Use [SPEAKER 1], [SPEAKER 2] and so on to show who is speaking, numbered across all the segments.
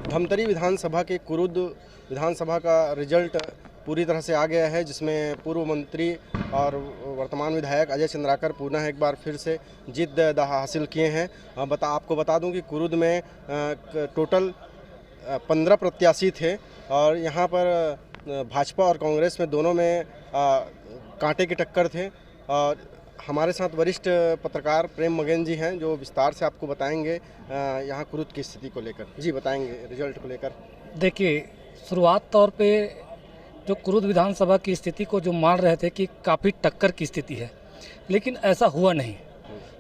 [SPEAKER 1] धमतरी विधानसभा के कुरुद विधानसभा का रिजल्ट पूरी तरह से आ गया है, जिसमें पूर्व मंत्री और वर्तमान विधायक अजय चंद्राकर पुनः एक बार फिर से जीत हासिल किए हैं। आपको बता दूं कि कुरुद में टोटल 15 प्रत्याशी थे और यहाँ पर भाजपा और कांग्रेस में दोनों में कांटे की टक्कर थे। और हमारे साथ वरिष्ठ पत्रकार प्रेम मगेन जी हैं, जो विस्तार से आपको बताएंगे यहाँ कुरुद की स्थिति को लेकर। जी बताएंगे रिजल्ट को लेकर।
[SPEAKER 2] देखिए, शुरुआत तौर पे जो कुरुद विधानसभा की स्थिति को जो मान रहे थे कि काफ़ी टक्कर की स्थिति है, लेकिन ऐसा हुआ नहीं।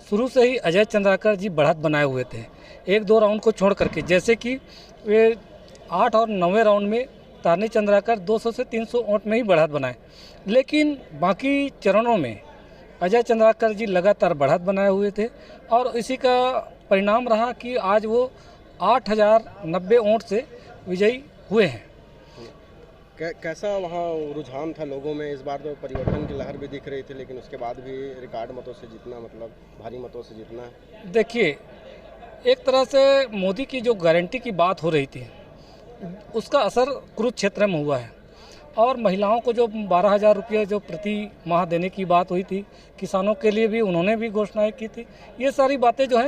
[SPEAKER 2] शुरू से ही अजय चंद्राकर जी बढ़त बनाए हुए थे, 1-2 राउंड को छोड़ करके। जैसे कि वे 8 और 9वें राउंड में तारनी चंद्राकर 200 से 300 वोट में ही बढ़त बनाए, लेकिन बाकी चरणों में अजय चंद्राकर जी लगातार बढ़त बनाए हुए थे और इसी का परिणाम रहा कि आज वो 8090 वोट से विजयी हुए हैं।
[SPEAKER 1] कैसा वहाँ रुझान था लोगों में? इस बार तो परिवर्तन की लहर भी दिख रही थी, लेकिन उसके बाद भी रिकॉर्ड मतों से जीतना, मतलब भारी मतों से जीतना है।
[SPEAKER 2] देखिए, एक तरह से मोदी की जो गारंटी की बात हो रही थी, उसका असर कुरुद क्षेत्र में हुआ है। और महिलाओं को जो 12,000 रुपये जो प्रति माह देने की बात हुई थी, किसानों के लिए भी उन्होंने भी घोषणाएं की थी। ये सारी बातें जो है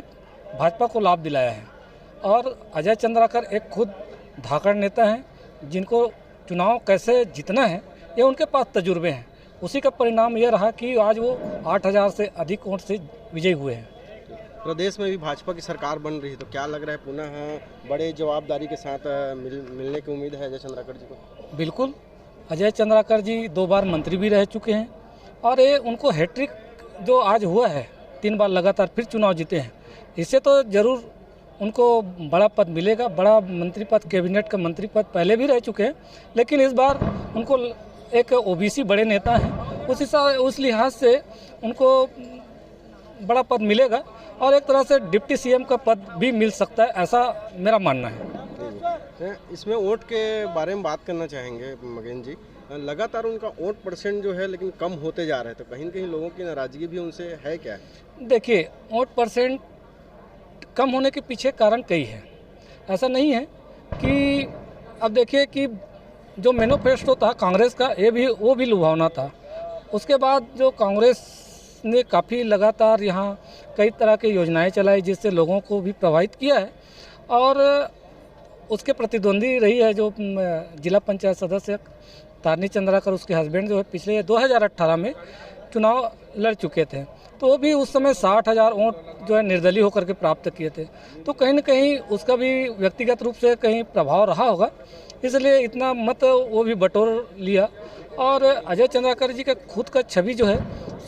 [SPEAKER 2] भाजपा को लाभ दिलाया है। और अजय चंद्राकर एक खुद धाकड़ नेता हैं, जिनको चुनाव कैसे जीतना है ये उनके पास तजुर्बे हैं। उसी का परिणाम ये रहा कि आज वो 8,000 से अधिक वोट से विजयी हुए हैं।
[SPEAKER 1] प्रदेश में भी भाजपा की सरकार बन रही है, तो क्या लग रहा है पुनः बड़े जवाबदारी के साथ मिलने की उम्मीद है अजय चंद्राकर जी को?
[SPEAKER 2] बिल्कुल, अजय चंद्राकर जी 2 बार मंत्री भी रह चुके हैं और ये उनको हैट्रिक जो आज हुआ है, 3 बार लगातार फिर चुनाव जीते हैं, इससे तो ज़रूर उनको बड़ा पद मिलेगा। बड़ा मंत्री पद, कैबिनेट का मंत्री पद पहले भी रह चुके हैं, लेकिन इस बार उनको एक ओबीसी बड़े नेता हैं, उस लिहाज से उनको बड़ा पद मिलेगा और एक तरह से डिप्टी सीएम का पद भी मिल सकता है, ऐसा मेरा मानना है।
[SPEAKER 1] इसमें वोट के बारे में बात करना चाहेंगे मगेन जी। लगातार उनका वोट परसेंट जो है लेकिन कम होते जा रहे हैं, तो कहीं न कहीं लोगों की नाराजगी भी उनसे है क्या?
[SPEAKER 2] देखिए, वोट परसेंट कम होने के पीछे कारण कई है। ऐसा नहीं है कि अब देखिए कि जो मैनिफेस्टो था कांग्रेस का, वो भी लुभावना था। उसके बाद जो कांग्रेस ने काफ़ी लगातार यहाँ कई तरह की योजनाएं चलाई, जिससे लोगों को भी प्रभावित किया है। और उसके प्रतिद्वंदी रही है जो जिला पंचायत सदस्य तारनी चंद्राकर, उसके हस्बैंड जो है पिछले 2018 में चुनाव लड़ चुके थे, तो वो भी उस समय 60,000 वोट जो है निर्दलीय होकर के प्राप्त किए थे। तो कहीं न कहीं उसका भी व्यक्तिगत रूप से कहीं प्रभाव रहा होगा, इसलिए इतना मत वो भी बटोर लिया। और अजय चंद्राकर जी का खुद का छवि जो है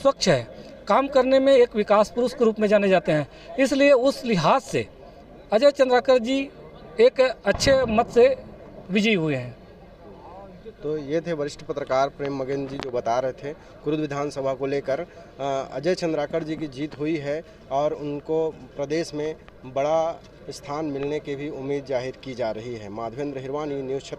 [SPEAKER 2] स्वच्छ है, काम करने में एक विकास पुरुष के रूप में जाने जाते हैं, इसलिए उस लिहाज से अजय चंद्राकर जी एक अच्छे मत से विजयी हुए हैं।
[SPEAKER 1] तो ये थे वरिष्ठ पत्रकार प्रेम मगेन जी, जो बता रहे थे कुरुद विधानसभा को लेकर अजय चंद्राकर जी की जीत हुई है और उनको प्रदेश में बड़ा स्थान मिलने की भी उम्मीद जाहिर की जा रही है। माधवेंद्र हिरवानी, न्यूज़ 36।